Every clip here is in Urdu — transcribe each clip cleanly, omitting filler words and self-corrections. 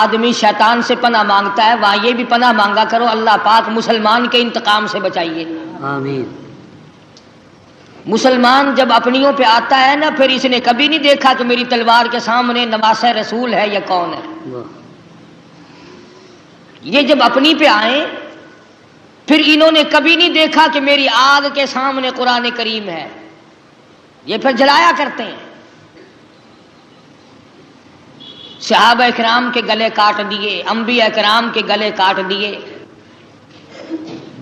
آدمی شیطان سے پناہ مانگتا ہے وہاں یہ بھی پناہ مانگا کرو اللہ پاک مسلمان کے انتقام سے بچائیے، آمین۔ مسلمان جب اپنیوں پہ آتا ہے نا پھر اس نے کبھی نہیں دیکھا کہ میری تلوار کے سامنے نواسہ رسول ہے یا کون ہے۔ یہ جب اپنی پہ آئیں پھر انہوں نے کبھی نہیں دیکھا کہ میری آگ کے سامنے قرآن کریم ہے، یہ پھر جلایا کرتے ہیں۔ صحابہ کرام کے گلے کاٹ دیے، انبیاء کرام کے گلے کاٹ دیے،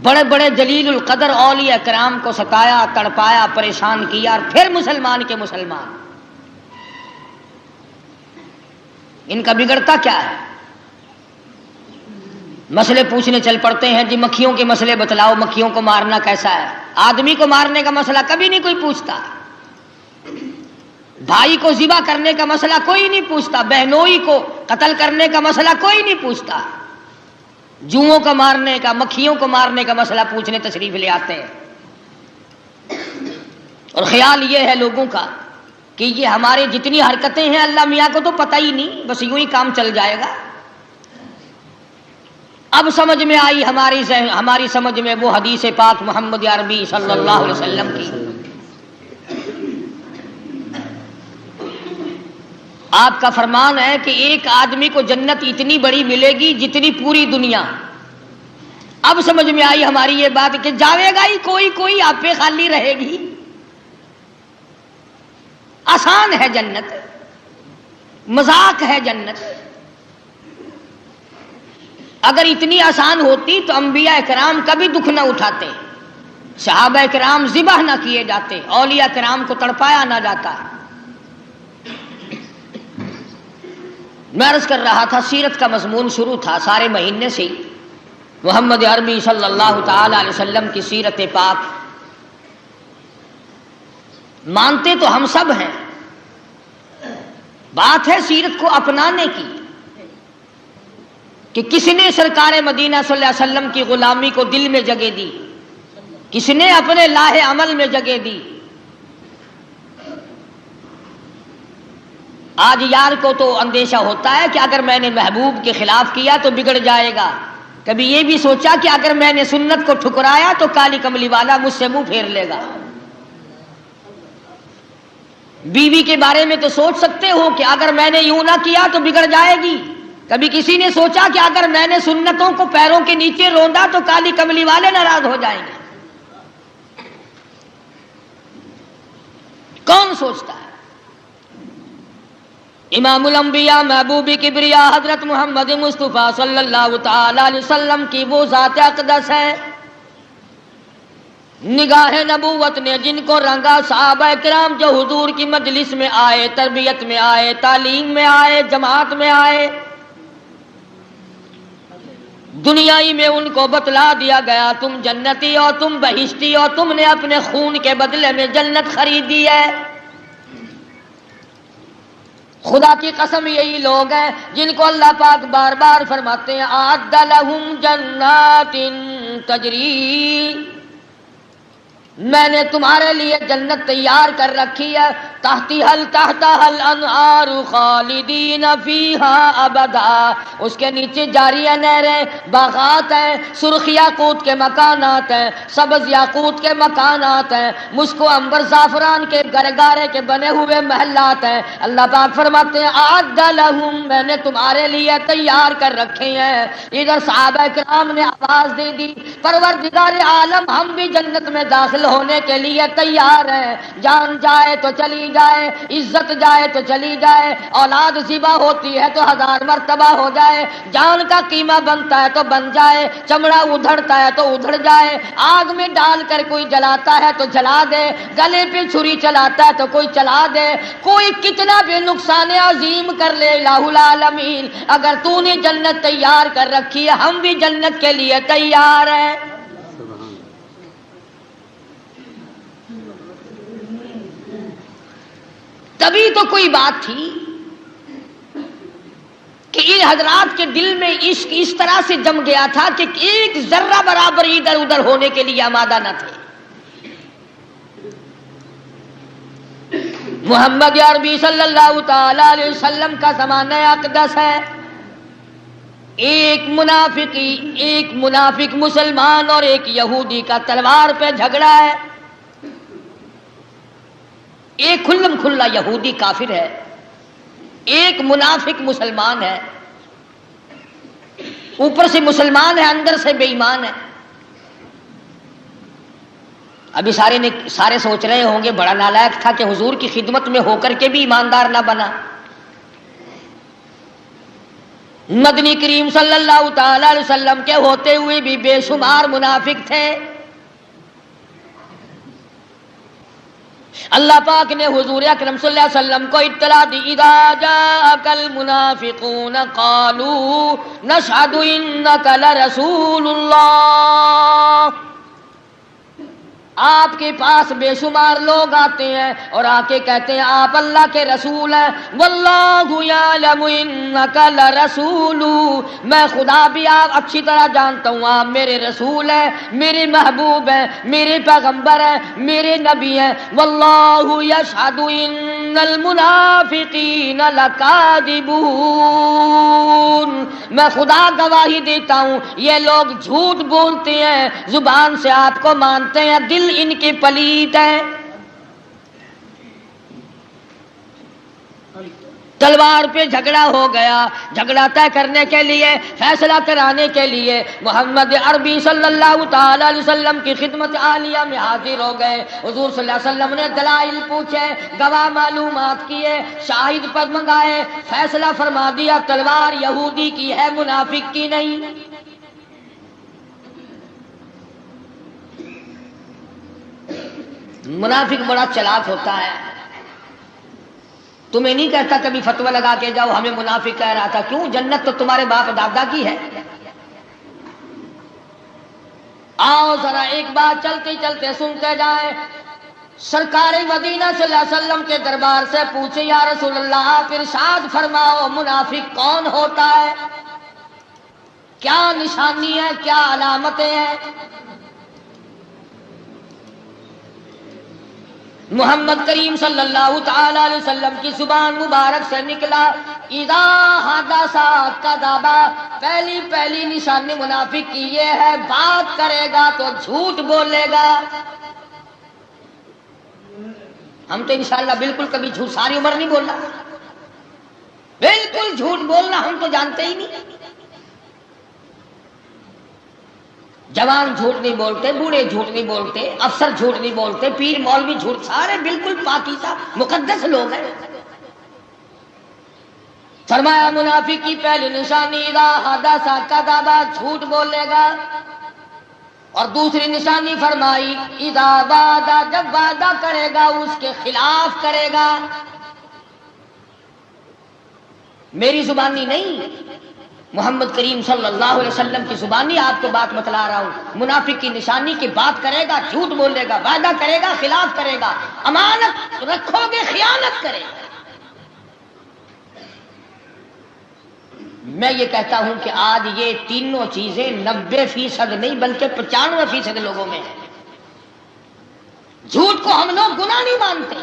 بڑے بڑے جلیل القدر اولیاء کرام کو ستایا، تڑپایا، پریشان کیا، اور پھر مسلمان کے مسلمان۔ ان کا بگڑتا کیا ہے؟ مسئلے پوچھنے چل پڑتے ہیں، جی مکھیوں کے مسئلے بتلاؤ، مکھیوں کو مارنا کیسا ہے؟ آدمی کو مارنے کا مسئلہ کبھی نہیں کوئی پوچھتا، بھائی کو ذبح کرنے کا مسئلہ کوئی نہیں پوچھتا، بہنوئی کو قتل کرنے کا مسئلہ کوئی نہیں پوچھتا، جوؤں کو مارنے کا، مکھیوں کو مارنے کا مسئلہ پوچھنے تشریف لے آتے ہیں۔ اور خیال یہ ہے لوگوں کا کہ یہ ہمارے جتنی حرکتیں ہیں اللہ میاں کو تو پتہ ہی نہیں، بس یوں ہی کام چل جائے گا۔ اب سمجھ میں آئی ہماری سمجھ میں وہ حدیث پاک محمد عربی صلی اللہ علیہ وسلم کی۔ آپ کا فرمان ہے کہ ایک آدمی کو جنت اتنی بڑی ملے گی جتنی پوری دنیا۔ اب سمجھ میں آئی ہماری یہ بات کہ جاوے گا ہی کوئی آپ پہ خالی رہے گی۔ آسان ہے جنت، مذاق ہے جنت۔ اگر اتنی آسان ہوتی تو انبیاء کرام کبھی دکھ نہ اٹھاتے، صحابہ کرام ذبح نہ کیے جاتے، اولیاء کرام کو تڑپایا نہ جاتا۔ میں عرض کر رہا تھا سیرت کا مضمون شروع تھا، سارے مہینے سے محمد عربی صلی اللہ تعالی علیہ وسلم کی سیرت پاک مانتے تو ہم سب ہیں، بات ہے سیرت کو اپنانے کی کہ کس نے سرکار مدینہ صلی اللہ علیہ وسلم کی غلامی کو دل میں جگہ دی، کس نے اپنے لاہ عمل میں جگہ دی۔ آج یار کو تو اندیشہ ہوتا ہے کہ اگر میں نے محبوب کے خلاف کیا تو بگڑ جائے گا، کبھی یہ بھی سوچا کہ اگر میں نے سنت کو ٹھکرایا تو کالی کملی والا مجھ سے منہ پھیر لے گا۔ بیوی کے بارے میں تو سوچ سکتے ہو کہ اگر میں نے یوں نہ کیا تو بگڑ جائے گی، کبھی کسی نے سوچا کہ اگر میں نے سنتوں کو پیروں کے نیچے روندا تو کالی کملی والے ناراض ہو جائیں گے؟ کون سوچتا ہے؟ امام الانبیاء محبوب کبریا حضرت محمد مصطفیٰ صلی اللہ تعالی علیہ وسلم کی وہ ذات اقدس ہے، نگاہ نبوت نے جن کو رنگا، صحابہ کرام جو حضور کی مجلس میں آئے، تربیت میں آئے، تعلیم میں آئے، جماعت میں آئے، دنیائی میں ان کو بتلا دیا گیا تم جنتی اور تم بہشتی اور تم نے اپنے خون کے بدلے میں جنت خریدی ہے۔ خدا کی قسم یہی لوگ ہیں جن کو اللہ پاک بار بار فرماتے ہیں اعد لہم جنات تجری، میں نے تمہارے لیے جنت تیار کر رکھی ہے، تحتہا الانہار خالدین فیہا ابدا، اس کے نیچے جاری ہے نہریں، باغات ہیں، سرخ یاقوت کے مکانات ہیں، سبز یاقوت کے مکانات ہیں، مشک و عنبر زعفران کے گرگارے کے بنے ہوئے محلات ہیں۔ اللہ پاک فرماتے ہیں اعد لہم، میں نے تمہارے لیے تیار کر رکھے ہیں۔ ادھر صحابہ کرام نے آواز دے دی پروردگار عالم ہم بھی جنت میں داخل ہونے کے لیے تیار ہیں، جان جائے تو چلی جائے، عزت جائے تو چلی جائے، اولاد ذبح ہوتی ہے تو 1000 مرتبہ ہو جائے، جان کا قیمہ بنتا ہے تو بن جائے، چمڑا ادھڑتا ہے تو ادھڑ جائے، آگ میں ڈال کر کوئی جلاتا ہے تو جلا دے، گلے پہ چھری چلاتا ہے تو کوئی چلا دے، کوئی کتنا بھی نقصان عظیم کر لے الہ العالمین، اگر تو نے جنت تیار کر رکھی ہے ہم بھی جنت کے لیے تیار ہیں۔ تبھی تو کوئی بات تھی کہ ان حضرات کے دل میں عشق اس طرح سے جم گیا تھا کہ ایک ذرہ برابر ادھر ادھر ہونے کے لیے آمادہ نہ تھے۔ محمد عربی صلی اللہ تعالی علیہ وسلم کا زمانہ اقدس ہے، ایک منافق مسلمان اور ایک یہودی کا تلوار پہ جھگڑا ہے. ایک کھلم کھلا یہودی کافر ہے، ایک منافق مسلمان ہے، اوپر سے مسلمان ہے اندر سے بے ایمان ہے. ابھی سارے سوچ رہے ہوں گے بڑا نالائق تھا کہ حضور کی خدمت میں ہو کر کے بھی ایماندار نہ بنا. مدنی کریم صلی اللہ تعالی علیہ وسلم کے ہوتے ہوئے بھی بے شمار منافق تھے. اللہ پاک نے حضور اکرم صلی اللہ علیہ وسلم کو اطلاع دی، اذا جاءک المنافقون قالوا نشهد انک لرسول اللہ. آپ کے پاس بے شمار لوگ آتے ہیں اور آ کے کہتے ہیں آپ اللہ کے رسول ہیں. واللہ یعلم انک لرسول، میں خدا بھی آپ اچھی طرح جانتا ہوں آپ میرے رسول ہیں، میرے محبوب ہیں، میرے پیغمبر ہیں، میرے نبی ہیں. واللہ یشہد ان المنافقین لکاذبون، میں خدا گواہی دیتا ہوں یہ لوگ جھوٹ بولتے ہیں، زبان سے آپ کو مانتے ہیں، دل ان کے پلید ہیں. تلوار پہ جھگڑا ہو گیا. جھگڑا طے کرنے کے لیے، فیصلہ کرانے کے لیے محمد عربی صلی اللہ تعالی علیہ وسلم کی خدمت عالیہ میں حاضر ہو گئے. حضور صلی اللہ علیہ وسلم نے دلائل پوچھے، گواہ معلومات کیے، شاہد پر منگائے، فیصلہ فرما دیا تلوار یہودی کی ہے، منافق کی نہیں. منافق بڑا چلاک ہوتا ہے. تمہیں نہیں کہتا کبھی فتویٰ لگا کے جاؤ ہمیں منافق کہہ رہا تھا. کیوں؟ جنت تو تمہارے باپ دادا کی ہے. آؤ ذرا ایک بات چلتے چلتے سنتے جائیں. سرکار مدینہ صلی اللہ علیہ وسلم کے دربار سے پوچھے یا رسول اللہ آپ ارشاد فرماؤ منافق کون ہوتا ہے، کیا نشانی ہے، کیا علامتیں ہیں؟ محمد کریم صلی اللہ تعالی علیہ وسلم کی زبان مبارک سے نکلا، اذا حدث کذب، پہلی نشانی منافق کی یہ ہے بات کرے گا تو جھوٹ بولے گا. ہم تو انشاءاللہ بالکل کبھی جھوٹ ساری عمر نہیں بولنا، بالکل جھوٹ بولنا ہم تو جانتے ہی نہیں. جوان جھوٹ نہیں بولتے، بوڑھے جھوٹ نہیں بولتے، افسر جھوٹ نہیں بولتے، پیر مولوی جھوٹ، سارے بالکل پاکیزہ مقدس لوگ ہیں. فرمایا منافق کی پہلی نشانی اذا حدث کذب، جھوٹ بولے گا. اور دوسری نشانی فرمائی اذا وعد، جب وعدہ کرے گا اس کے خلاف کرے گا. میری زبانی نہیں، محمد کریم صلی اللہ علیہ وسلم کی زبانی آپ کو بات بتلا رہا ہوں. منافق کی نشانی کی بات کرے گا، جھوٹ بولے گا، وعدہ کرے گا، خلاف کرے گا، امانت رکھو گے خیانت کرے گا. میں یہ کہتا ہوں کہ آج یہ تینوں چیزیں 90% نہیں بلکہ 95% لوگوں میں ہیں. جھوٹ کو ہم لوگ گناہ نہیں مانتے،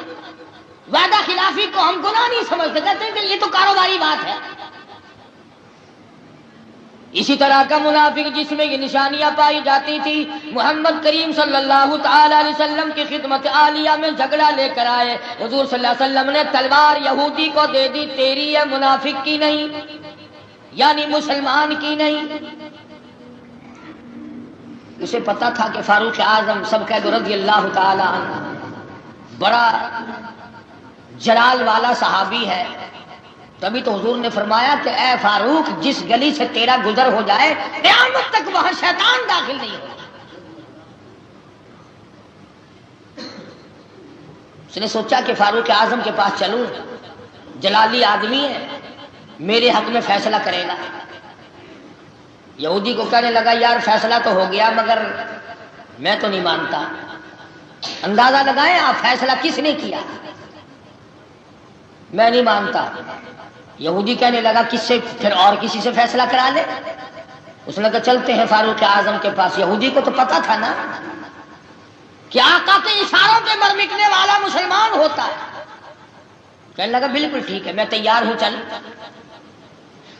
وعدہ خلافی کو ہم گناہ نہیں سمجھتے، کہتے ہیں کہ یہ تو کاروباری بات ہے. اسی طرح کا منافق جس میں یہ نشانیاں پائی جاتی تھی، محمد کریم صلی اللہ تعالی علیہ وسلم کی خدمت عالیہ میں جھگڑا لے کر آئے. حضور صلی اللہ علیہ وسلم نے تلوار یہودی کو دے دی، تیری ہے، منافق کی نہیں، یعنی مسلمان کی نہیں. اسے پتا تھا کہ فاروق اعظم سب کہہ دو رضی اللہ تعالی عنہ بڑا جلال والا صحابی ہے. تبھی تو حضور نے فرمایا کہ اے فاروق جس گلی سے تیرا گزر ہو جائے قیامت تک وہاں شیطان داخل نہیں ہوگا. اس نے سوچا کہ فاروق اعظم کے پاس چلوں، جلالی آدمی ہے، میرے حق میں فیصلہ کرے گا. یہودی کو کہنے لگا یار فیصلہ تو ہو گیا مگر میں تو نہیں مانتا. اندازہ لگائیں آپ فیصلہ کس نے کیا؟ میں نہیں مانتا. یہودی کہنے لگا کس سے؟ پھر اور کسی سے فیصلہ کرا لے. اس نے کہا چلتے ہیں فاروق اعظم کے پاس. یہودی کو تو پتا تھا نا کہ آقا کے اشاروں پہ مرمٹنے والا مسلمان ہوتا ہے. کہنے لگا بالکل ٹھیک ہے میں تیار ہوں، چل.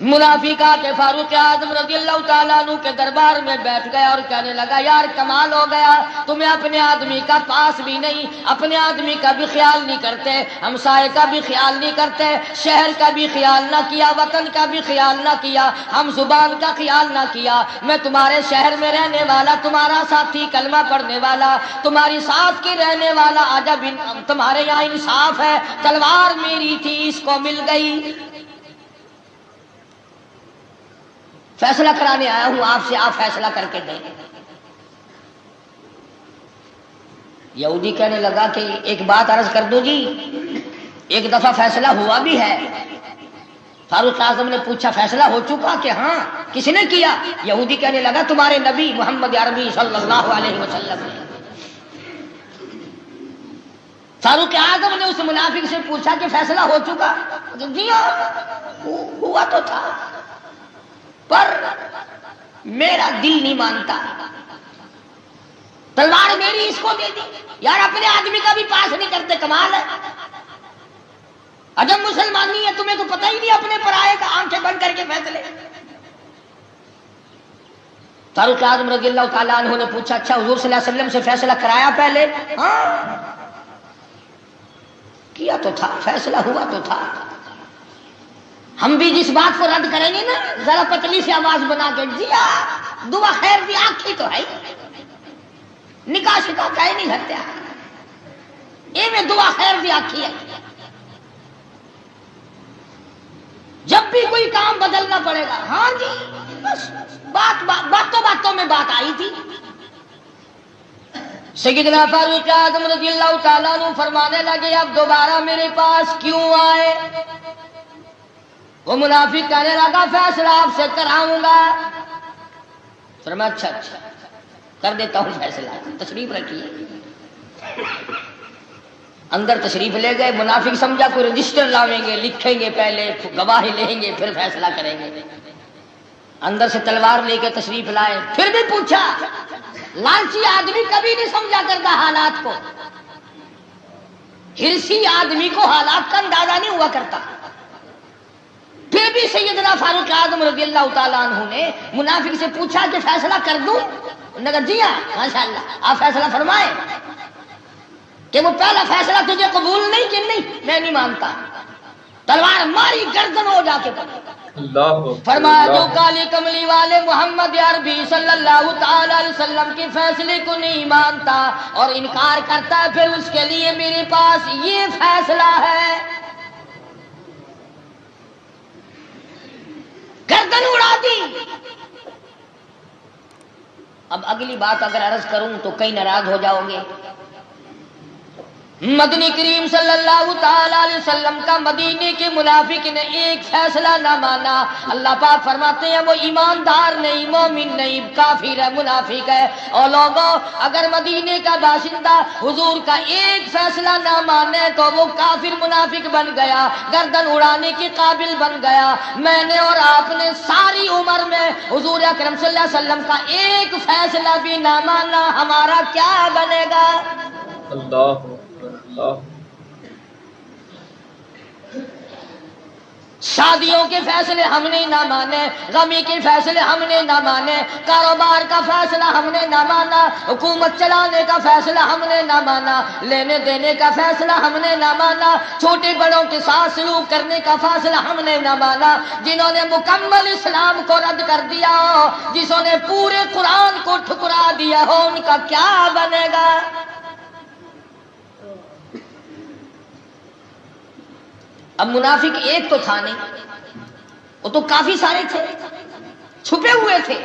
منافقہ کے فاروق اعظم رضی اللہ تعالیٰ عنہ کے دربار میں بیٹھ گیا اور کہنے لگا یار کمال ہو گیا، تمہیں اپنے آدمی کا پاس بھی نہیں، اپنے آدمی کا بھی خیال نہیں کرتے، ہمسائے کا بھی خیال نہیں کرتے، شہر کا بھی خیال نہ کیا، وطن کا بھی خیال نہ کیا، ہم زبان کا خیال نہ کیا۔ میں تمہارے شہر میں رہنے والا، تمہارا ساتھی، کلمہ پڑھنے والا، تمہاری ساتھ کی رہنے والا، عجب تمہارے یہاں انصاف ہے، تلوار میری تھی اس کو مل گئی، فیصلہ کرانے آیا ہوں آپ سے، آپ فیصلہ کر کے دیں۔ یہودی کہنے لگا کہ ایک بات عرض کر دو جی، ایک دفعہ فیصلہ ہوا بھی ہے۔ فاروق اعظم نے پوچھا فیصلہ ہو چکا کہ ہاں، کس نے کیا؟ یہودی کہنے لگا تمہارے نبی محمد عربی صلی اللہ علیہ وسلم نے۔ فاروق اعظم نے اس منافق سے پوچھا کہ فیصلہ ہو چکا؟ جی ہاں ہوا تو تھا، پر میرا دل نہیں مانتا، تلوار میری اس کو دے دی۔ یار اپنے آدمی کا بھی پاس نہیں کرتے، کمال ہے، عجب مسلمانی ہے، تمہیں تو پتہ ہی نہیں اپنے پرائے کا، آنکھیں بند کر کے فیصلے۔ فاروق اعظم رضی اللہ تعالیٰ عنہ نے پوچھا اچھا حضور صلی اللہ علیہ وسلم سے فیصلہ کرایا پہلے؟ ہاں کیا تو تھا، فیصلہ ہوا تو تھا۔ ہم بھی جس بات کو رد کریں گے نا، ذرا پتلی سی آواز بنا کے جیا دعا خیر دی آنکھی تو ہے، نکاح شکا کہہ نہیں سکتے، یہ میں دعا خیر دی آنکھی ہے۔ جب بھی کوئی کام بدلنا پڑے گا، ہاں جی بس باتوں میں بات آئی تھی۔ سیدنا فاروق اعظم رضی اللہ تعالیٰ عنہ فرمانے لگے اب دوبارہ میرے پاس کیوں آئے؟ وہ منافق کہنے لگا فیصلہ آپ سے کراؤں گا۔ فرمایا اچھا کر دیتا ہوں فیصلہ، تشریف رکھیے۔ اندر تشریف لے گئے، منافق سمجھا کوئی رجسٹر لاویں گے، لکھیں گے، پہلے گواہی لیں گے پھر فیصلہ کریں گے۔ اندر سے تلوار لے کے تشریف لائے، پھر بھی پوچھا، لالچی آدمی کبھی نہیں سمجھا کرتا حالات کو، ہرسی آدمی کو حالات کا اندازہ نہیں ہوا کرتا۔ پھر بھی سیدنا فاروق اعظم رضی اللہ تعالیٰ عنہ نے منافق سے پوچھا کہ فیصلہ کر دوں؟ انہوں نے کہا جی ہاں ماشاءاللہ آپ فیصلہ فرمائیں۔ کہ وہ پہلا فیصلہ تجھے قبول نہیں کہ نہیں؟ میں نہیں مانتا، تلوار ماری گردن ہو جا کے پڑے۔ فرمایا جو کالی کملی والے محمد عربی صلی اللہ تعالی علیہ وسلم کے فیصلے کو نہیں مانتا اور انکار کرتا ہے، پھر اس کے لیے میرے پاس یہ فیصلہ ہے، گردن اڑا دی۔ اب اگلی بات اگر عرض کروں تو کئی ناراض ہو جاؤ گے۔ مدنی کریم صلی اللہ تعالی علیہ وسلم کا مدینے کے منافق نے ایک فیصلہ نہ مانا، اللہ پاک فرماتے ہیں وہ ایماندار نہیں، مومن نہیں، کافر ہے، منافق ہے۔ اور لوگوں اگر مدینے کا باشندہ حضور کا ایک فیصلہ نہ مانے تو وہ کافر منافق بن گیا، گردن اڑانے کے قابل بن گیا۔ میں نے اور آپ نے ساری عمر میں حضور اکرم صلی اللہ علیہ وسلم کا ایک فیصلہ بھی نہ مانا، ہمارا کیا بنے گا؟ اللہ شادیوں کے فیصلے ہم نے نہ مانے، غمی کے فیصلے ہم نے نہ مانے، کاروبار کا فیصلہ ہم نے نہ مانا، حکومت چلانے کا فیصلہ ہم نے نہ مانا، لینے دینے کا فیصلہ ہم نے نہ مانا، چھوٹے بڑوں کے ساتھ سلوک کرنے کا فیصلہ ہم نے نہ مانا۔ جنہوں نے مکمل اسلام کو رد کر دیا ہو، جسوں نے پورے قرآن کو ٹھکرا دیا ہو، ان کا کیا بنے گا؟ اب منافق ایک تو تھا نہیں، وہ تو کافی سارے تھے، چھپے ہوئے تھے۔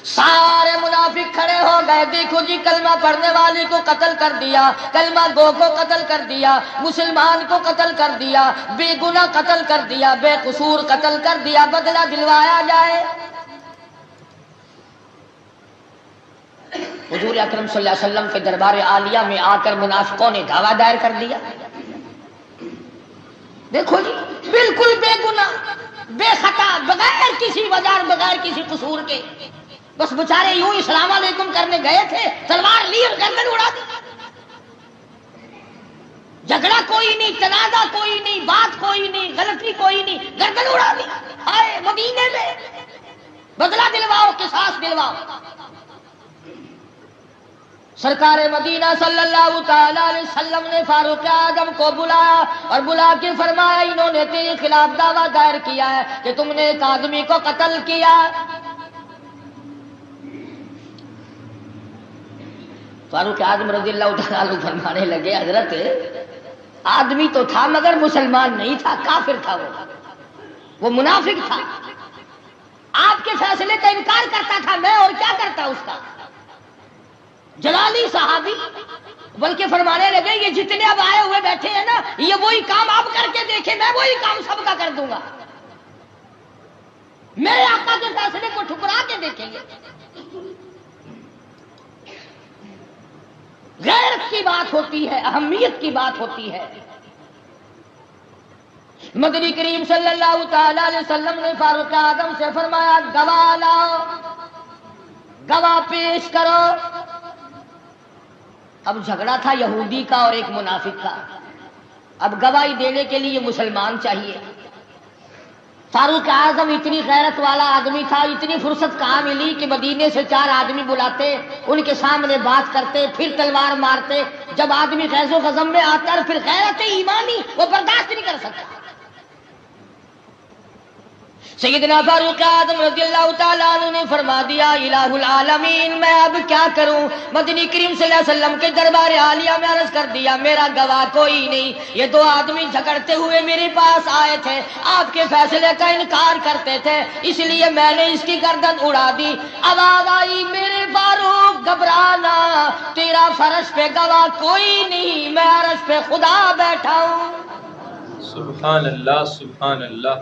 سارے منافق کھڑے ہو گئے، دیکھو جی کلمہ پڑھنے والے کو قتل کر دیا، کلمہ گو کو قتل کر دیا، مسلمان کو قتل کر دیا، بے گناہ قتل کر دیا، بے قصور قتل کر دیا، بدلہ دلوایا جائے۔ حضور اکرم صلی اللہ علیہ وسلم کے دربار عالیہ میں آ کر منافقوں نے دعویٰ دائر کر دیا، دیکھو جی بالکل بے گناہ، بے خطا، بغیر کسی وجہ، بغیر کسی قصور کے، بس بچارے یوں السلام علیکم کرنے گئے تھے، تلوار لی اور گردن اڑا دی۔ جھگڑا کوئی نہیں، تنازع کوئی نہیں، بات کوئی نہیں، غلطی کوئی نہیں، گردن اڑا دی. آئے مدینے میں بدلہ دلواؤ، قصاص دلواؤ. سرکار مدینہ صلی اللہ تعالی علیہ وسلم نے فاروق اعظم کو بلایا اور بلا کے فرمایا انہوں نے تیرے خلاف دعویٰ دائر کیا ہے کہ تم نے ایک آدمی کو قتل کیا. فاروق اعظم رضی اللہ تعالیٰ عنہ فرمانے لگے حضرت آدمی تو تھا مگر مسلمان نہیں تھا، کافر تھا، وہ منافق تھا، آپ کے فیصلے کا انکار کرتا تھا، میں اور کیا کرتا اس کا. جلالی صحابی بلکہ فرمانے لگے یہ جتنے اب آئے ہوئے بیٹھے ہیں نا، یہ وہی کام آپ کر کے دیکھیں، میں وہی کام سب کا کر دوں گا، میرے آقا کے فیصلے کو ٹھکرا کے دیکھیں گے. غیرت کی بات ہوتی ہے، اہمیت کی بات ہوتی ہے. مدنی کریم صلی اللہ تعالی علیہ وسلم نے فاروق اعظم سے فرمایا گواہ لاؤ، گواہ پیش کرو. اب جھگڑا تھا یہودی کا اور ایک منافق کا، اب گواہی دینے کے لیے مسلمان چاہیے. فاروق اعظم اتنی غیرت والا آدمی تھا، اتنی فرصت کہاں ملی کہ مدینے سے 4 آدمی بلاتے، ان کے سامنے بات کرتے، پھر تلوار مارتے. جب آدمی غیظ و غضب میں آتا ہے پھر غیرت ایمانی وہ برداشت نہیں کر سکتا. سیدنا فاروق اعظم رضی اللہ تعالیٰ عنہ نے فرما دیا الہ العالمین میں اب کیا کروں. مدنی کریم صلی اللہ علیہ وسلم کے دربار عالیہ میں عرض کر دیا میرا گواہ کوئی نہیں. یہ 2 آدمی جھگڑتے ہوئے میرے پاس آئے تھے، آپ کے فیصلے کا انکار کرتے تھے، اس لیے میں نے اس کی گردن اڑا دی. آواز آئی میرے فاروق گھبرانا، تیرا فرش پہ گواہ کوئی نہیں، میں عرش پہ خدا بیٹھا ہوں. سبحان اللہ سبحان اللہ.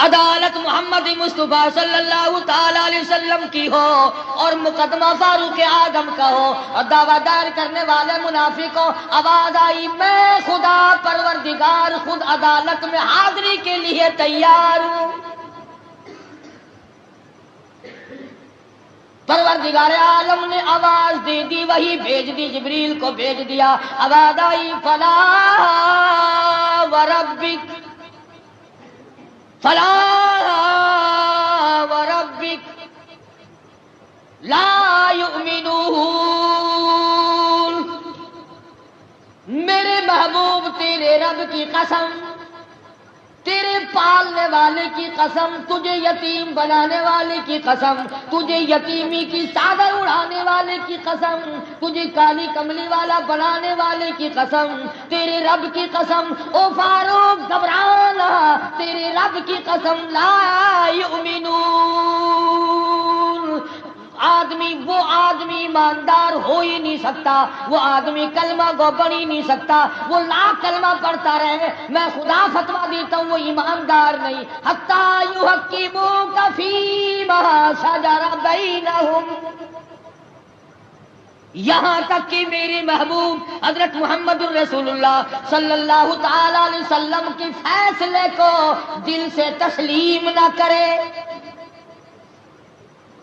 عدالت محمد مصطفیٰ صلی اللہ تعالی علیہ وسلم کی ہو اور مقدمہ فاروق اعظم کا ہو اور دعویٰ دائر کرنے والے منافقوں. آواز آئی میں خدا پروردگار خود عدالت میں حاضری کے لیے تیار ہوں. پروردگار عالم نے آواز دے دی، وہی بھیج دی، جبریل کو بھیج دیا. آواز آئی فلا وربک فلا وربک لا یؤمنون. میرے محبوب تیرے رب کی قسم، تیرے پالنے والے کی قسم، تجھے یتیم بنانے والے کی قسم، تجھے یتیمی کی چادر اڑانے والے کی قسم، تجھے کالی کملی والا بنانے والے کی قسم، تیرے رب کی قسم او فاروق گھبرانا، تیرے رب کی قسم لا یؤمنون. وہ آدمی ایماندار ہو ہی نہیں سکتا، وہ آدمی کلمہ گو بن ہی نہیں سکتا، وہ لاکھ کلمہ پڑھتا رہے، میں خدا فتویٰ دیتا ہوں وہ ایماندار نہیں. حتیٰ یحکموک فیما شجر بینہم، یہاں تک کہ میرے محبوب حضرت محمد الرسول اللہ صلی اللہ تعالی علیہ وسلم کے فیصلے کو دل سے تسلیم نہ کرے.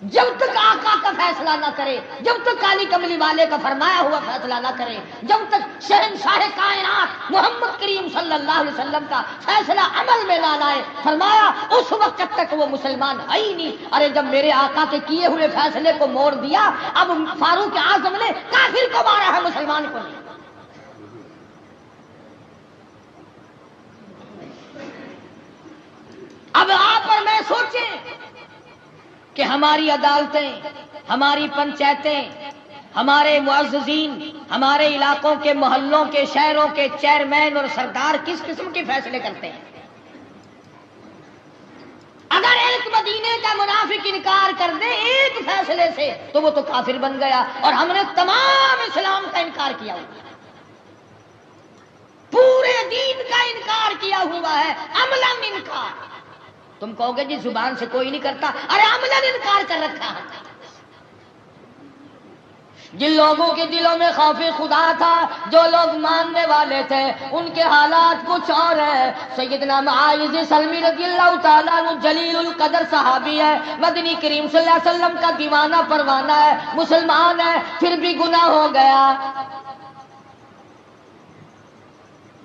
جب تک آقا کا فیصلہ نہ کرے، جب تک کالی کملی والے کا فرمایا ہوا فیصلہ نہ کرے، جب تک شہنشاہ کائنات محمد کریم صلی اللہ علیہ وسلم کا فیصلہ عمل میں نہ لائے، فرمایا اس وقت تک وہ مسلمان ہے ہی نہیں. ارے جب میرے آقا کے کیے ہوئے فیصلے کو موڑ دیا، اب فاروق اعظم نے کافر کو مارا ہے، مسلمان کو نہیں. اب آپ اور میں سوچیں کہ ہماری عدالتیں، ہماری پنچایتیں، ہمارے معززین، ہمارے علاقوں کے محلوں کے شہروں کے چیئرمین اور سردار کس قسم کے فیصلے کرتے ہیں. اگر ایک مدینے کا منافق انکار کر دے ایک فیصلے سے تو وہ تو کافر بن گیا، اور ہم نے تمام اسلام کا انکار کیا ہوا ہے، پورے دین کا انکار کیا ہوا ہے، عملاً انکار. تم کہو گے جی زبان سے کوئی نہیں کرتا، ارے عملاً انکار کر رکھا ہے. جن لوگوں کے دلوں میں خوف خدا تھا، جو لوگ ماننے والے تھے، ان کے حالات کچھ اور ہیں. سیدنا معاذ سلمی رضی اللہ تعالیٰ عنہ جلیل القدر صحابی ہے، مدنی کریم صلی اللہ علیہ وسلم کا دیوانہ پروانہ ہے، مسلمان ہے، پھر بھی گناہ ہو گیا.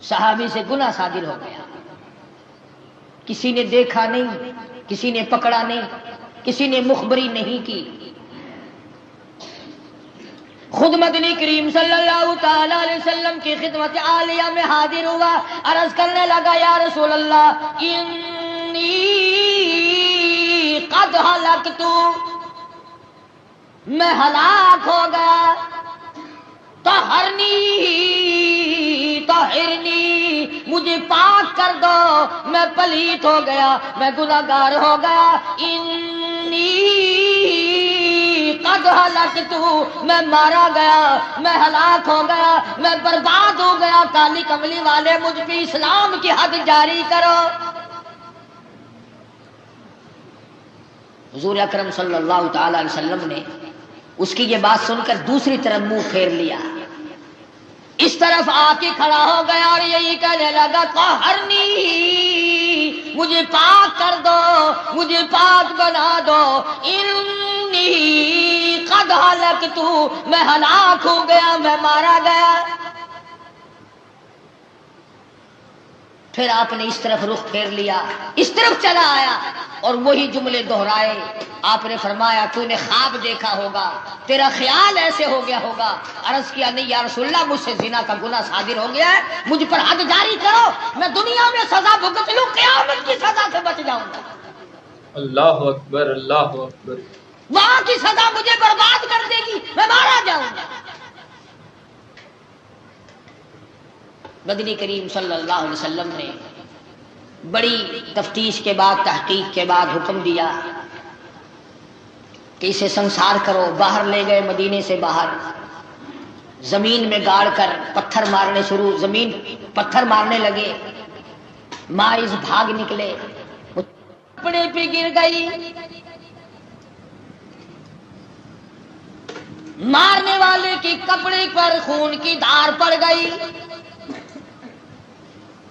صحابی سے گناہ صادر ہو گیا، کسی نے دیکھا نہیں، کسی نے پکڑا نہیں، کسی نے مخبری نہیں کی، خود مدنی کریم صلی اللہ تعالی علیہ وسلم کی خدمت عالیہ میں حاضر ہوا، عرض کرنے لگا یا رسول اللہ انی قد ہلکت، میں ہلاک ہو گیا، طہرنی طہرنی، مجھے پاک کر دو، میں پلیت ہو گیا، میں گناہگار ہو گیا، انی قد ہلکت، میں مارا گیا، میں ہلاک ہو گیا، میں برباد ہو گیا، کالی کملی والے مجھ پہ اسلام کی حد جاری کرو۔ حضور اکرم صلی اللہ تعالی علیہ وسلم نے اس کی یہ بات سن کر دوسری طرف منہ پھیر لیا، اس طرف آ کے کھڑا ہو گیا اور یہی کہنے لگا طہرنی، مجھے پاک کر دو، مجھے پاک بنا دو، انی قد ہلکت، میں ہلاک ہو گیا، میں مارا گیا۔ پھر آپ نے اس طرف رخ پھیر لیا، اس طرف چلا آیا اور وہی جملے دہرائے۔ آپ نے فرمایا تو نے خواب دیکھا ہوگا، تیرا خیال ایسے ہو گیا ہوگا۔ عرض کیا نہیں یا رسول اللہ، مجھ سے زنا کا گناہ صادر ہو گیا ہے، مجھ پر حد جاری کرو، میں دنیا میں سزا بھگت لوں، قیامت کی سزا سے بچ جاؤں گا۔ اللہ اکبر، اللہ اکبر۔ وہاں کی سزا مجھے برباد کر دے گی، میں مارا جاؤں گا۔ مدنی کریم صلی اللہ علیہ وسلم نے بڑی تفتیش کے بعد، تحقیق کے بعد حکم دیا کہ اسے سنسار کرو۔ باہر لے گئے، مدینے سے باہر زمین میں گاڑ کر پتھر مارنے شروع، زمین پتھر مارنے لگے، ماعز بھاگ نکلے، کپڑے پہ گر گئی، مارنے والے کے کپڑے پر خون کی دھار پڑ گئی۔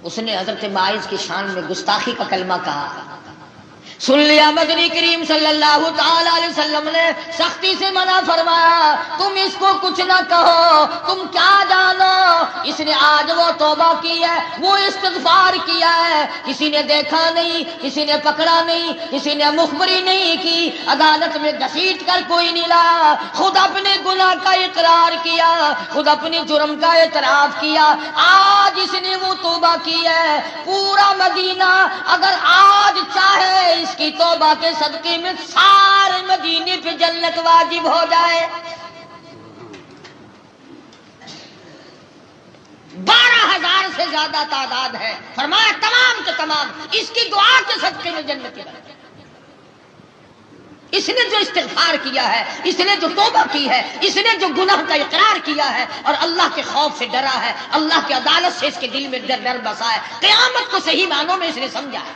اس نے حضرت ماعز کی شان میں گستاخی کا کلمہ کہا، سن لیا۔ مدنی کریم صلی اللہ تعالی علیہ وسلم نے سختی سے منع فرمایا، تم اس کو کچھ نہ کہو، تم کیا جانو، اس نے آج وہ توبہ کی ہے، وہ استغفار کیا ہے، کسی نے دیکھا نہیں، کسی نے پکڑا نہیں، کسی نے مخبری نہیں کی، عدالت میں گھسیٹ کر کوئی نہیں لایا، خود اپنے گناہ کا اقرار کیا، خود اپنی جرم کا اعتراف کیا، آج اس نے وہ توبہ کی ہے۔ پورا مدینہ اگر آج چاہے اس کی توبہ کے صدقے میں سارے مدینے پہ جنت واجب ہو جائے۔ 12,000 سے زیادہ تعداد ہے، فرمایا تمام کے تمام اس کی دعا کے صدقے میں جنت کی بنتے۔ اس نے جو استغفار کیا ہے، اس نے جو توبہ کی ہے، اس نے جو گناہ کا اقرار کیا ہے اور اللہ کے خوف سے ڈرا ہے، اللہ کی عدالت سے اس کے دل میں ڈر بسا ہے، قیامت کو صحیح معنوں میں اس نے سمجھا ہے۔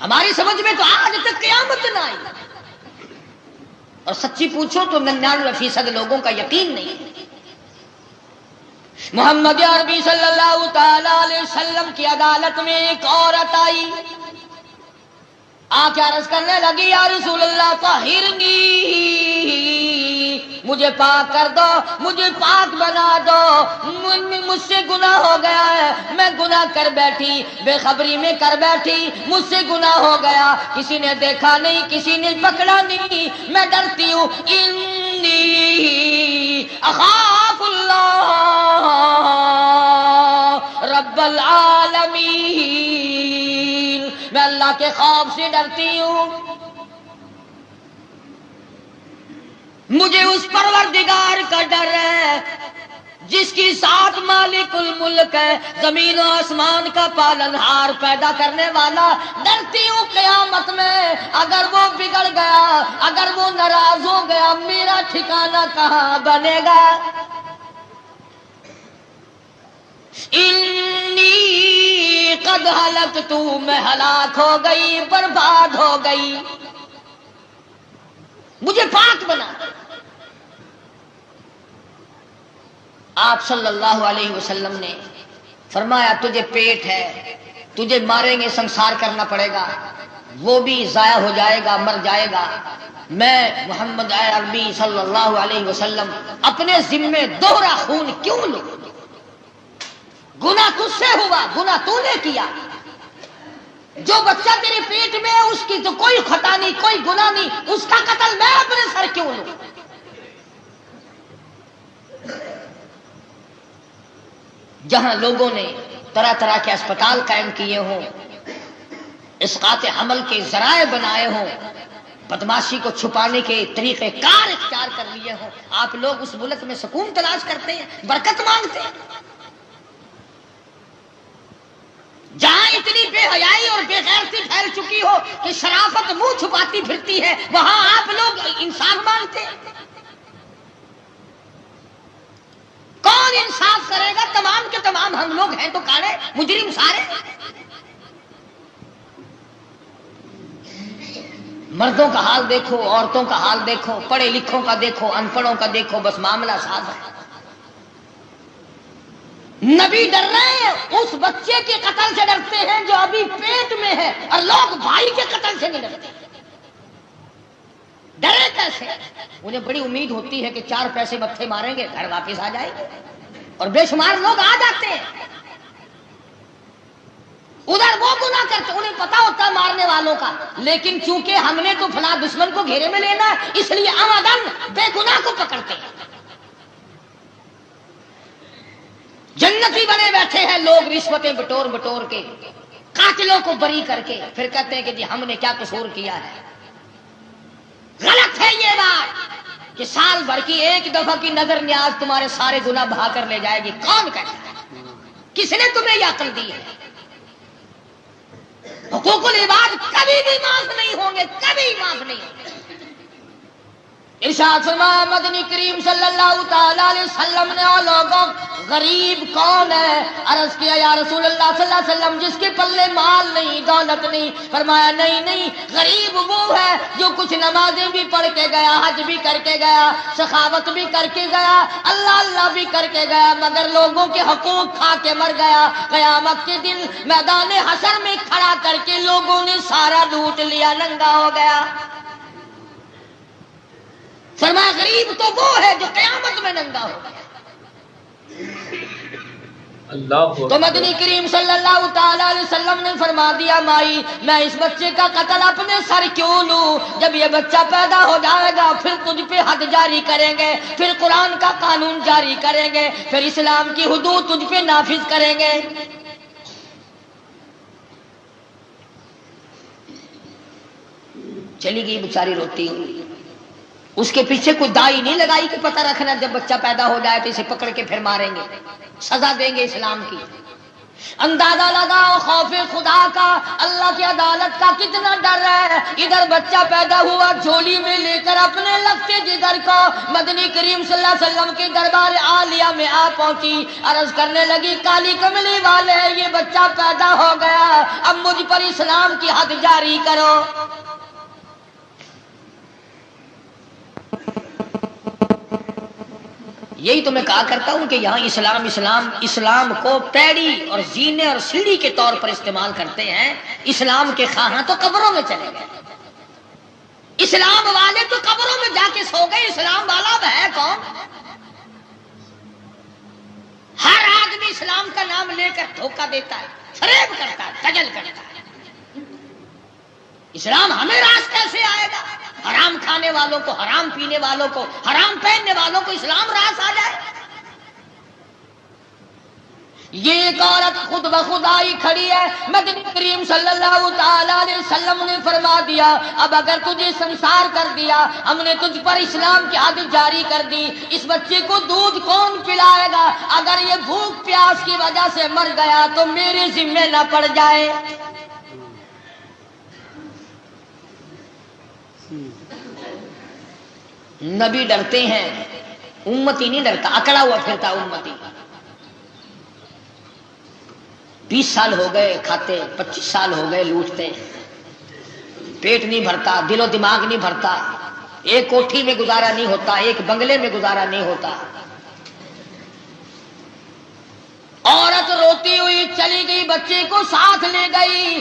ہماری سمجھ میں تو آج تک قیامت نہ آئی، اور سچی پوچھو تو 99% لوگوں کا یقین نہیں۔ محمد عربی صلی اللہ تعالی علیہ وسلم کی عدالت میں ایک عورت آئی، آ کے عرض کرنے لگی یا رسول اللہ طہرنی، مجھے پاک کر دو، مجھے پاک بنا دو، مجھ سے گناہ ہو گیا ہے، میں گناہ کر بیٹھی، بے خبری میں کر بیٹھی، مجھ سے گناہ ہو گیا، کسی نے دیکھا نہیں، کسی نے پکڑا نہیں، میں ڈرتی ہوں، انی اخاف اللہ رب العالمین، میں اللہ کے خوف سے ڈرتی ہوں، مجھے اس پروردگار کا ڈر ہے جس کی ساتھ مالک الملک ہے، زمین و آسمان کا پالنہار، پیدا کرنے والا۔ ڈرتی ہوں قیامت میں اگر وہ بگڑ گیا، اگر وہ ناراض ہو گیا، میرا ٹھکانہ کہاں بنے گا۔ انی قد ہلکت، میں ہلاک ہو گئی، برباد ہو گئی، مجھے پاک بنا۔ آپ صلی اللہ علیہ وسلم نے فرمایا تجھے پیٹ ہے، تجھے ماریں گے، سنسار کرنا پڑے گا، وہ بھی ضائع ہو جائے گا، مر جائے گا۔ میں محمد عربی صلی اللہ علیہ وسلم اپنے ذمے دوہرا خون کیوں لوں؟ گناہ تجھ سے ہوا، گناہ تو نے کیا۔ جو بچہ تیرے پیٹ میں ہے اس کی تو کوئی خطا نہیں، کوئی گناہ نہیں، اس کا قتل میں اپنے سر کیوں لوں؟ جہاں لوگوں نے طرح طرح کے اسپتال قائم کیے ہوں، اسقاط حمل کے ذرائع بنائے ہوں، بدماشی کو چھپانے کے طریقے کار اختیار کر لیے ہوں، آپ لوگ اس ملک میں سکون تلاش کرتے ہیں، برکت مانگتے ہیں۔ جہاں اتنی بے حیائی اور بے غیرتی پھیل چکی ہو کہ شرافت منہ چھپاتی پھرتی ہے، وہاں آپ لوگ انصاف مانگتے ہیں۔ کون انصاف کرے گا؟ تمام کے تمام ہم لوگ ہیں تو کاڑے مجرم سارے۔ مردوں کا حال دیکھو، عورتوں کا حال دیکھو، پڑھے لکھوں کا دیکھو، ان پڑھوں کا دیکھو، بس معاملہ صاف ہے۔ نبی ڈر رہے ہیں، اس بچے کے قتل سے ڈرتے ہیں جو ابھی پیٹ میں ہے، اور لوگ بھائی کے قتل سے نہیں ڈرتے۔ ڈرے کیسے؟ انہیں بڑی امید ہوتی ہے کہ 4 پیسے متھے ماریں گے، گھر واپس آ جائیں گے، اور بے شمار لوگ آ جاتے ہیں۔ ادھر وہ گناہ کرتے، انہیں پتا ہوتا ہے مارنے والوں کا، لیکن چونکہ ہم نے تو فلاں دشمن کو گھیرے میں لینا ہے، اس لیے عمدن بے گناہ کو پکڑتے ہیں۔ جنتی بنے بیٹھے ہیں لوگ، رشوتیں بٹور بٹور کے، قاتلوں کو بری کر کے، پھر کہتے ہیں کہ جی ہم نے کیا قصور کیا ہے۔ غلط ہے یہ بات کہ سال بھر کی ایک دفعہ کی نظر نیاز تمہارے سارے گناہ بہا کر لے جائے گی۔ کون کہتا ہے؟ کس نے تمہیں یہ عقل دی ہے؟ حقوق العباد کبھی بھی معاف نہیں ہوں گے، کبھی معاف نہیں ہوں گے۔ ارشاد فرمایا مدنی کریم صلی اللہ تعالی علیہ وسلم نے، اور لوگوں غریب کون ہے؟ عرض کیا یا رسول اللہ صلی اللہ علیہ وسلم جس کے پلے مال نہیں، دولت نہیں۔ فرمایا نہیں، غریب وہ ہے جو کچھ نمازیں بھی پڑھ کے گیا، حج بھی کر کے گیا، سخاوت بھی کر کے گیا، اللہ بھی کر کے گیا، مگر لوگوں کے حقوق کھا کے مر گیا۔ قیامت کے دن میدان حشر میں کھڑا کر کے لوگوں نے سارا لوٹ لیا، ننگا ہو گیا۔ فرمایا غریب تو وہ ہے جو قیامت میں ننگا ہو گیا۔ تو مدنی کریم صلی اللہ تعالی علیہ وسلم نے فرما دیا مائی میں اس بچے کا قتل اپنے سر کیوں لوں؟ جب یہ بچہ پیدا ہو جائے گا پھر تجھ پہ حد جاری کریں گے، پھر قرآن کا قانون جاری کریں گے، پھر اسلام کی حدود تجھ پہ نافذ کریں گے۔ چلی گئی بیچاری روتی ہوئی، اس کے پیچھے کوئی دائی نہیں لگائی کہ پتہ رکھنا جب بچہ پیدا ہو جائے تو اسے پکڑ کے پھر ماریں گے، سزا دیں گے اسلام کی۔ اندازہ لگاؤ خوف خدا کا، اللہ کی عدالت کا کتنا ڈر ہے۔ ادھر بچہ پیدا ہوا جھولی میں لے کر اپنے لگتے جگر کو مدنی کریم صلی اللہ علیہ وسلم کے دربار عالیہ میں آ پہنچی، عرض کرنے لگی کالی کملی والے یہ بچہ پیدا ہو گیا، اب مجھ پر اسلام کی حد جاری کرو۔ یہی تو میں کہا کرتا ہوں کہ یہاں اسلام کو پیڑی اور زینے اور سیڑھی کے طور پر استعمال کرتے ہیں۔ اسلام کے خواہاں تو قبروں میں چلے گئے، اسلام والے تو قبروں میں جا کے سو گئے۔ اسلام والا اب ہے کون؟ ہر آدمی اسلام کا نام لے کر دھوکہ دیتا ہے، فریب کرتا ہے، دجل کرتا ہے۔ اسلام ہمیں راس کیسے آئے گا؟ حرام کھانے والوں کو، حرام پینے والوں کو، حرام پہننے والوں کو اسلام راس آ جائے؟ یہ ایک عورت خود بخود آئی کھڑی ہے، مدنی کریم صلی اللہ تعالی علیہ وسلم نے فرما دیا اب اگر تجھے سنسار کر دیا، ہم نے تجھ پر اسلام کی حد جاری کر دی، اس بچے کو دودھ کون پلائے گا؟ اگر یہ بھوک پیاس کی وجہ سے مر گیا تو میرے ذمہ نہ پڑ جائے۔ نبی ڈرتے ہیں، امتی نہیں ڈرتا، اکڑا ہوا پھرتا امتی۔ 20 سال ہو گئے کھاتے، 25 سال ہو گئے لوٹتے، پیٹ نہیں بھرتا، دل و دماغ نہیں بھرتا، ایک کوٹھی میں گزارا نہیں ہوتا، ایک بنگلے میں گزارا نہیں ہوتا۔ عورت روتی ہوئی چلی گئی، بچے کو ساتھ لے گئی،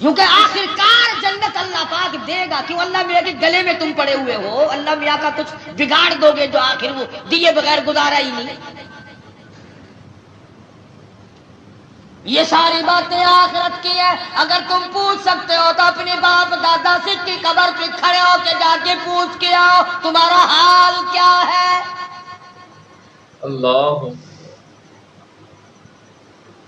کیونکہ آخرکار جنت اللہ پاک دے گا. کیوں؟ اللہ میاں کے گلے میں تم پڑے ہوئے ہو، اللہ میاں کا کچھ بگاڑ دو گے جو آخر وہ دیے بغیر گزارا ہی نہیں. یہ ساری باتیں آخرت کی ہے. اگر تم پوچھ سکتے ہو تو اپنے باپ دادا سے کی قبر پہ کھڑے ہو کے جا کے پوچھ کے آؤ تمہارا حال کیا ہے. اللہ.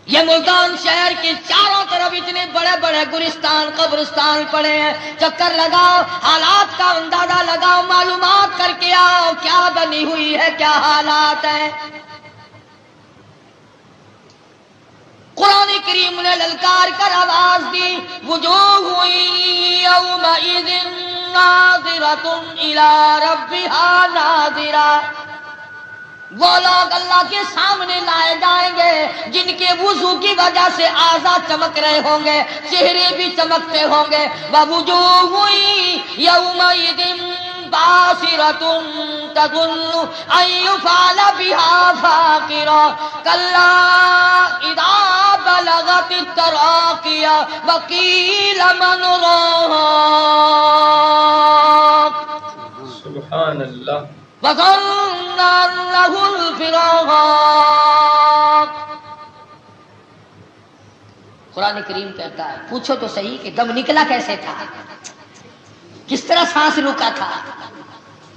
یہ ملتان شہر کے چاروں طرف اتنے بڑے بڑے گلستان قبرستان پڑے ہیں. چکر لگاؤ، حالات کا اندازہ لگاؤ، معلومات کر کے آؤ کیا بنی ہوئی ہے، کیا حالات ہیں. قرآن کریم نے للکار کر آواز دی، وجوہ یومئذ ناظرۃ الی ربھا ناظرہ. وہ لوگ اللہ کے سامنے لائے جائیں گے جن کے وضو کی وجہ سے اعضاء چمک رہے ہوں گے، چہرے بھی چمکتے ہوں گے. ووجوہ یومئذ باسرۃ تظن ان یفعل بها فاقرہ کلا اذا بلغت التراقی وقیل من راق سبحان اللہ. وظن انه الفراق. قرآن کریم کہتا ہے پوچھو تو صحیح کہ دم نکلا کیسے تھا، کس طرح سانس رکا تھا.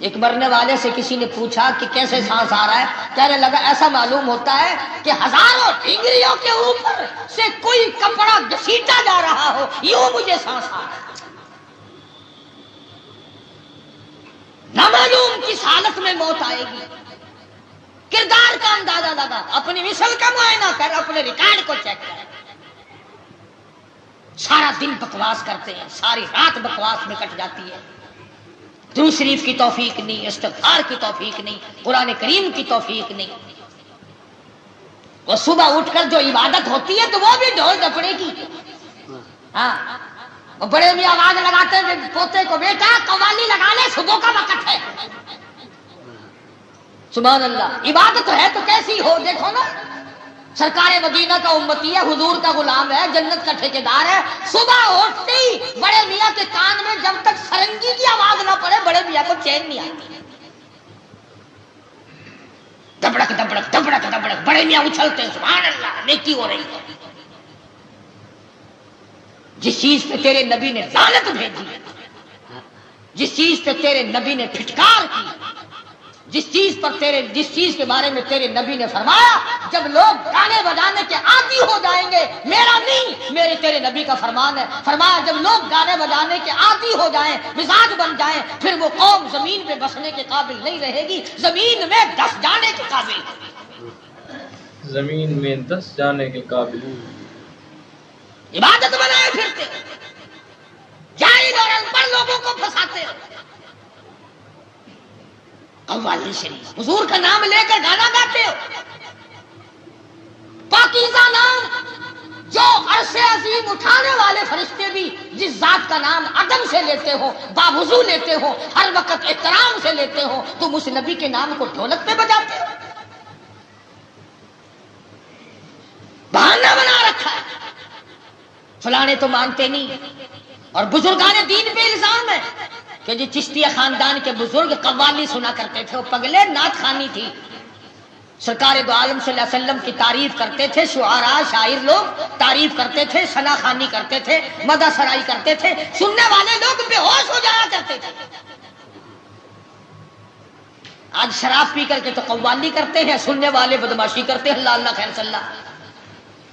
ایک مرنے والے سے کسی نے پوچھا کہ کیسے سانس آ رہا ہے، کہنے لگا ایسا معلوم ہوتا ہے کہ ہزاروں ڈھنگریوں کے اوپر سے کوئی کپڑا گھسیٹا جا رہا ہو، یوں مجھے سانس آ رہا ہے. نامعلوم کس حالت میں موت آئے گی. کردار کا اندازہ لگا، اپنی مثل کا معائنہ کر، اپنے ریکارڈ کو چیک کر. سارا دن بکواس کرتے ہیں، ساری رات بکواس میں کٹ جاتی ہے. درود شریف کی توفیق نہیں، استغفار کی توفیق نہیں، قرآن کریم کی توفیق نہیں. وہ صبح اٹھ کر جو عبادت ہوتی ہے تو وہ بھی ڈھول ڈپڑے کی. ہاں وہ بڑے بھی آواز لگاتے ہیں پوتے کو، بیٹا قوالی لگا لے صبح کا وقت ہے. سبحان اللہ. عبادت ہے تو کیسی ہو دیکھو نا. سرکار مدینہ کا امتی ہے، حضور کا غلام ہے، جنت کا ٹھیکیدار ہے. صبح اٹھتے ہی بڑے میاں کے کان میں جب تک سرنگی کی آواز نہ پڑے بڑے میاں کو چین نہیں آتی. دبڑک دبڑک دبڑک دبڑک بڑے میاں اچھلتے ہیں، سبحان اللہ نیکی ہو رہی ہے. جس چیز پہ تیرے نبی نے لعنت بھیجی، جس چیز پہ تیرے نبی نے پھٹکار کی، جس چیز کے بارے میں تیرے نبی نے فرمایا جب لوگ گانے بجانے کے عادی ہو جائیں گے، میرا نہیں میرے تیرے نبی کا فرمان ہے، فرمایا جب لوگ گانے بجانے کے عادی ہو جائیں، مزاج بن جائیں، پھر وہ قوم زمین پہ بسنے کے قابل نہیں رہے گی، زمین میں دس جانے کے قابل. زمین میں دس جانے کے قابل. عبادت بنائے پھرتے، جاہل اور ان پڑھ لوگوں کو پھنساتے. قوالی شریف حضور کا نام لے کر گانا گاتے ہو. پاکیزہ نام جو عرش عظیم اٹھانے والے فرشتے بھی جس ذات کا نام عدم سے لیتے ہو، باوضو لیتے ہو، ہر وقت احترام سے لیتے ہو، تم اس نبی کے نام کو ڈھولک پہ بجاتے ہو. بہانہ بنا رکھا ہے، فلانے تو مانتے نہیں. اور بزرگان دین پہ الزام ہے کہ جو چشتیہ خاندان کے بزرگ قوالی سنا کرتے تھے، وہ پگلے نعت خوانی تھی. سرکار دو عالم صلی اللہ علیہ وسلم کی تعریف کرتے تھے، شعراء شاعر لوگ تعریف کرتے تھے، ثنا خوانی کرتے تھے، مدح سرائی کرتے تھے، سننے والے لوگ بے ہوش ہو جایا کرتے تھے. آج شراب پی کر کے تو قوالی کرتے ہیں، سننے والے بدماشی کرتے ہیں، اللہ اللہ خیر صلی اللہ.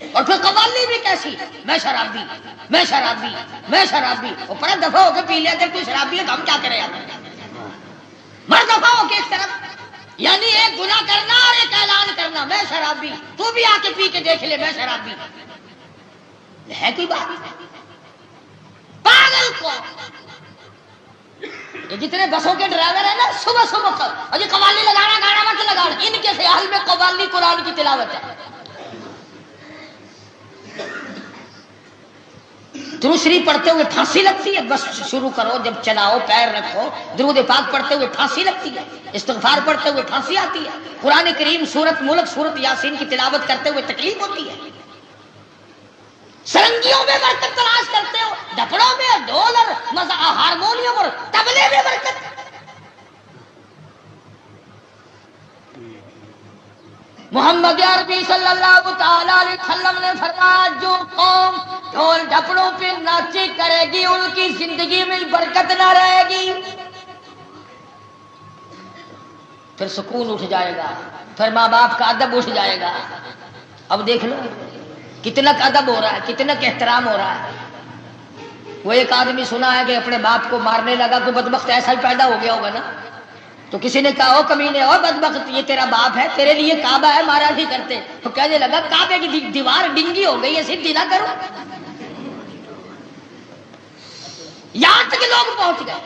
اور پھر قوالی بھی کیسی، میں شرابی میں شرابی میں شرابی. وہ پڑا دفعہ ہو کے پی لیا، جب کوئی شرابی ہے تو ہم کیا کریں یار. مر دفعہ ہو کے ایک طرف، یعنی ایک گناہ کرنا اور ایک اعلان کرنا میں شرابی. تو بھی آ کے پی کے دیکھ لے میں شرابی. ہے کوئی بات پاگل کو. یہ جتنے بسوں کے ڈرائیور ہیں نا صبح صبح کا اور یہ قوالی لگانا گانا مت لگانا، ان کے خیال میں قوالی قرآن کی تلاوت ہے. درود شریف پڑھتے ہوئے پھانسی لگتی ہے، بس شروع کرو، جب چلاؤ پیر رکھو. درود پاک پڑھتے ہوئے پھانسی لگتی ہے، استغفار پڑھتے ہوئے پھانسی آتی ہے. قرآن کریم سورت ملک سورت یاسین کی تلاوت کرتے ہوئے تکلیف ہوتی ہے. سرنگیوں میں برکت تلاش کرتے ہو، ڈھپڑوں میں، ڈھول اور ہارمونیم اور طبلے میں برکت۔ محمد عربی صلی اللہ تعالی علیہ وسلم نے فرمایا جو قوم ڈھول ڈھپڑوں پہ ناچی کرے گی ان کی زندگی میں برکت نہ رہے گی، پھر سکون اٹھ جائے گا، پھر ماں باپ کا ادب اٹھ جائے گا۔ اب دیکھ لو کتنا کا ادب ہو رہا ہے، کتنا کا احترام ہو رہا ہے۔ وہ ایک آدمی سنا ہے کہ اپنے باپ کو مارنے لگا، کوئی بدبخت ایسا ہی پیدا ہو گیا ہوگا نا، تو کسی نے کہا او کمینے او بدبخت یہ تیرا باپ ہے، تیرے لیے کعبہ ہے، مارا نہیں کرتے۔ تو کہنے لگا کعبے کی دیوار ڈنگی ہو گئی ہے، سیدھی نہ کرو۔ یہاں تک لوگ پہنچ گئے۔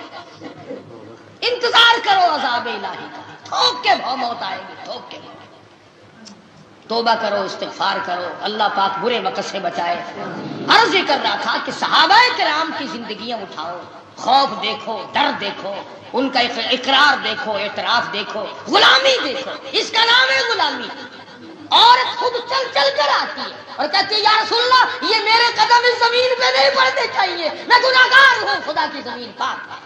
انتظار کرو عذاب الہی کا، ٹھوک کے بھو موت آئے گی، ٹھوک کے۔ توبہ کرو، استغفار کرو، اللہ پاک برے وقت سے بچائے۔ عرض یہ کر رہا تھا کہ صحابہ کرام کی زندگیاں اٹھاؤ، خوف دیکھو، ڈر دیکھو، ان کا اقرار دیکھو، اعتراف دیکھو، غلامی دیکھو، اس کا نام ہے غلامی۔ عورت خود چل چل کر آتی ہے اور کہتی ہے یا رسول اللہ یہ میرے قدم اس زمین پہ نہیں پڑنے چاہیے، میں گناہگار ہوں، خدا کی زمین پاک ہے۔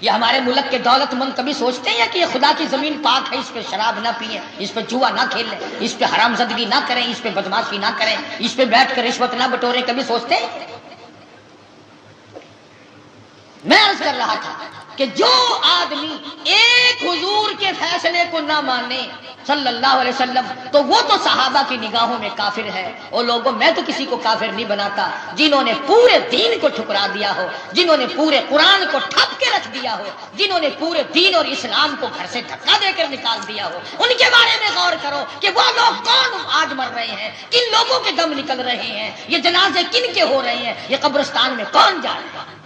یہ ہمارے ملک کے دولت مند کبھی سوچتے ہیں کہ یہ خدا کی زمین پاک ہے، اس پہ شراب نہ پئیں، اس پہ جوا نہ کھیلیں، اس پہ حرام زدگی نہ کریں، اس پہ بدماشی نہ کریں، اس پہ بیٹھ کر رشوت نہ بٹوریں، کبھی سوچتے ہیں؟ میں عرض کر رہا تھا کہ جو آدمی ایک حضور کے فیصلے کو نہ مانے صلی اللہ علیہ وسلم تو وہ تو صحابہ کی نگاہوں میں کافر ہے۔ اور لوگوں میں تو کسی کو کافر نہیں بناتا، جنہوں نے پورے دین کو ٹھکرا دیا ہو، جنہوں نے پورے قرآن کو ٹھپ کے رکھ دیا ہو، جنہوں نے پورے دین اور اسلام کو گھر سے دھکا دے کر نکال دیا ہو، ان کے بارے میں غور کرو کہ وہ لوگ کون آج مر رہے ہیں، کن لوگوں کے دم نکل رہے ہیں، یہ جنازے کن کے ہو رہے ہیں، یہ قبرستان میں کون جا رہا ہے۔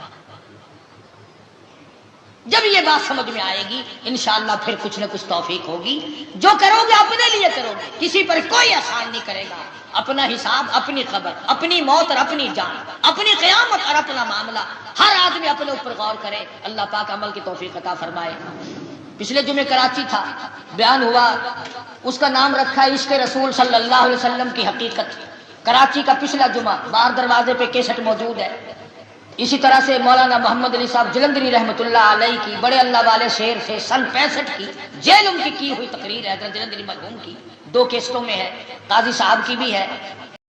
جب یہ بات سمجھ میں آئے گی انشاءاللہ پھر کچھ نہ کچھ توفیق ہوگی۔ جو کرو گے اپنے لیے کرو گے، کسی پر کوئی احسان نہیں کرے گا۔ اپنا حساب، اپنی خبر، اپنی موت اور اپنی جان، اپنی قیامت اور اپنا معاملہ، ہر آدمی اپنے اوپر غور کرے۔ اللہ پاک عمل کی توفیق عطا فرمائے۔ پچھلے جمعے کراچی تھا، بیان ہوا، اس کا نام رکھا ہے عشق رسول صلی اللہ علیہ وسلم کی حقیقت۔ کراچی کا پچھلا جمعہ، باہر دروازے پہ کیسٹ موجود ہے۔ اسی طرح سے مولانا محمد علی صاحب جلندری رحمۃ اللہ علیہ کی بڑے اللہ والے شیر سے سن 65 کی جیل ان کی ہوئی تقریر ہے حضرت جلندری مرحوم کی، 2 کیسٹوں میں ہے، قاضی صاحب کی بھی ہے